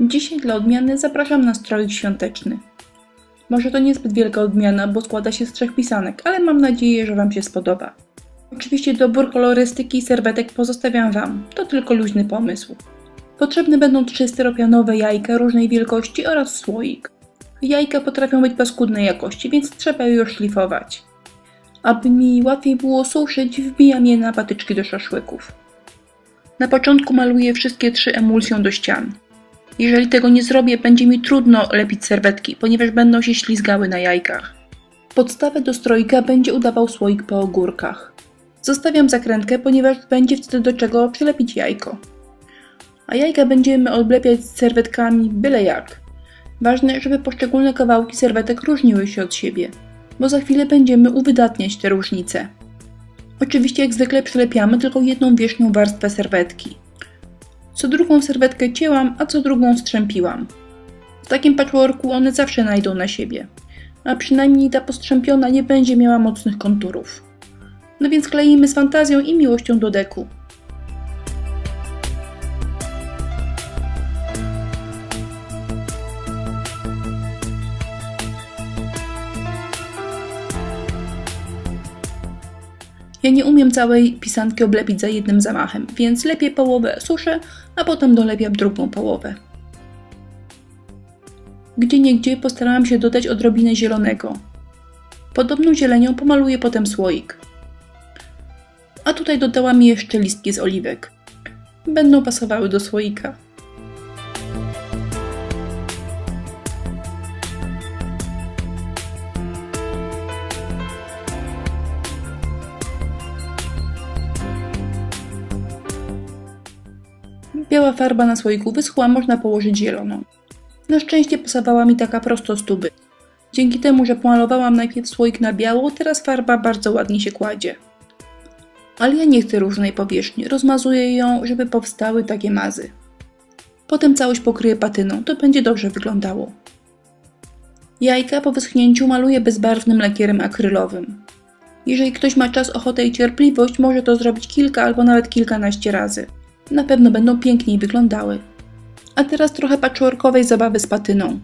Dzisiaj dla odmiany zapraszam na stroik świąteczny. Może to niezbyt wielka odmiana, bo składa się z 3 pisanek, ale mam nadzieję, że Wam się spodoba. Oczywiście dobór kolorystyki i serwetek pozostawiam Wam, to tylko luźny pomysł. Potrzebne będą 3 styropianowe jajka różnej wielkości oraz słoik. Jajka potrafią być paskudnej jakości, więc trzeba je szlifować. Aby mi łatwiej było suszyć, wbijam je na patyczki do szaszłyków. Na początku maluję wszystkie 3 emulsją do ścian. Jeżeli tego nie zrobię, będzie mi trudno lepić serwetki, ponieważ będą się ślizgały na jajkach. Podstawę do stroika będzie udawał słoik po ogórkach. Zostawiam zakrętkę, ponieważ będzie wtedy do czego przylepić jajko. A jajka będziemy oblepiać z serwetkami byle jak. Ważne, żeby poszczególne kawałki serwetek różniły się od siebie, bo za chwilę będziemy uwydatniać te różnice. Oczywiście jak zwykle przylepiamy tylko jedną wierzchnią warstwę serwetki. Co drugą serwetkę cięłam, a co drugą strzępiłam. W takim patchworku one zawsze najdą na siebie, a przynajmniej ta postrzępiona nie będzie miała mocnych konturów. No więc kleimy z fantazją i miłością do deku. Ja nie umiem całej pisanki oblepić za jednym zamachem, więc lepiej połowę suszę, a potem dolepiam drugą połowę. Gdzieniegdzie postarałam się dodać odrobinę zielonego. Podobną zielenią pomaluję potem słoik. A tutaj dodałam jeszcze listki z oliwek. Będą pasowały do słoika. Biała farba na słoiku wyschła, można położyć zieloną. Na szczęście pasowała mi taka prosto z tuby. Dzięki temu, że pomalowałam najpierw słoik na biało, teraz farba bardzo ładnie się kładzie. Ale ja nie chcę różnej powierzchni, rozmazuję ją, żeby powstały takie mazy. Potem całość pokryję patyną, to będzie dobrze wyglądało. Jajka po wyschnięciu maluję bezbarwnym lakierem akrylowym. Jeżeli ktoś ma czas, ochotę i cierpliwość, może to zrobić kilka albo nawet kilkanaście razy. Na pewno będą piękniej wyglądały. A teraz trochę patchworkowej zabawy z patyną.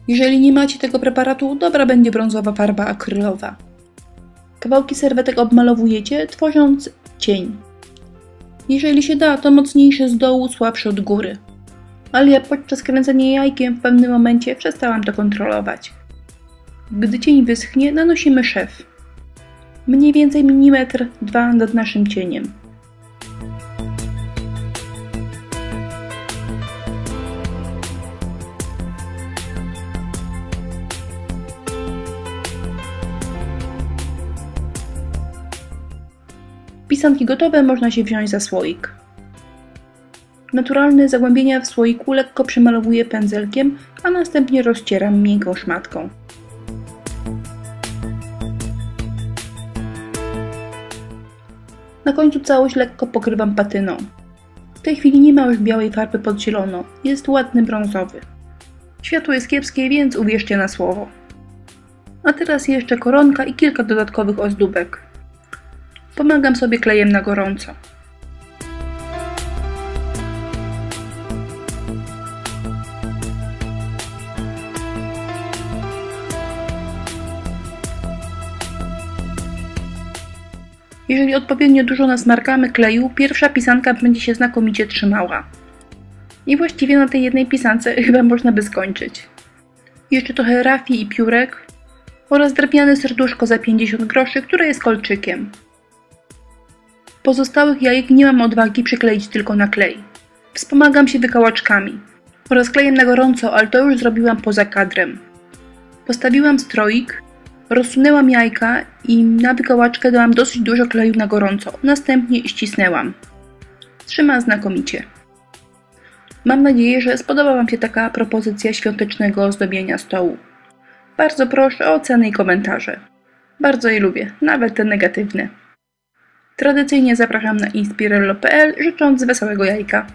Jeżeli nie macie tego preparatu, dobra będzie brązowa farba akrylowa. Kawałki serwetek obmalowujecie, tworząc cień. Jeżeli się da, to mocniejszy z dołu, słabszy od góry. Ale ja podczas kręcenia jajkiem w pewnym momencie przestałam to kontrolować. Gdy cień wyschnie, nanosimy szef. Mniej więcej 1–2 mm nad naszym cieniem. Pisanki gotowe, można się wziąć za słoik. Naturalne zagłębienia w słoiku lekko przemalowuję pędzelkiem, a następnie rozcieram miękką szmatką. Na końcu całość lekko pokrywam patyną. W tej chwili nie ma już białej farby pod zielono, jest ładny brązowy. Światło jest kiepskie, więc uwierzcie na słowo. A teraz jeszcze koronka i kilka dodatkowych ozdóbek. Pomagam sobie klejem na gorąco. Jeżeli odpowiednio dużo nasmarkamy kleju, pierwsza pisanka będzie się znakomicie trzymała. I właściwie na tej jednej pisance chyba można by skończyć. Jeszcze trochę rafii i piórek oraz drewniane serduszko za 50 groszy, które jest kolczykiem. Pozostałych jajek nie mam odwagi przykleić tylko na klej. Wspomagam się wykałaczkami oraz klejem na gorąco, ale to już zrobiłam poza kadrem. Postawiłam stroik, rozsunęłam jajka i na wykałaczkę dałam dosyć dużo kleju na gorąco, następnie ścisnęłam. Trzyma znakomicie. Mam nadzieję, że spodoba Wam się taka propozycja świątecznego ozdobienia stołu. Bardzo proszę o oceny i komentarze. Bardzo je lubię, nawet te negatywne. Tradycyjnie zapraszam na inspirello.pl, życząc wesołego jajka.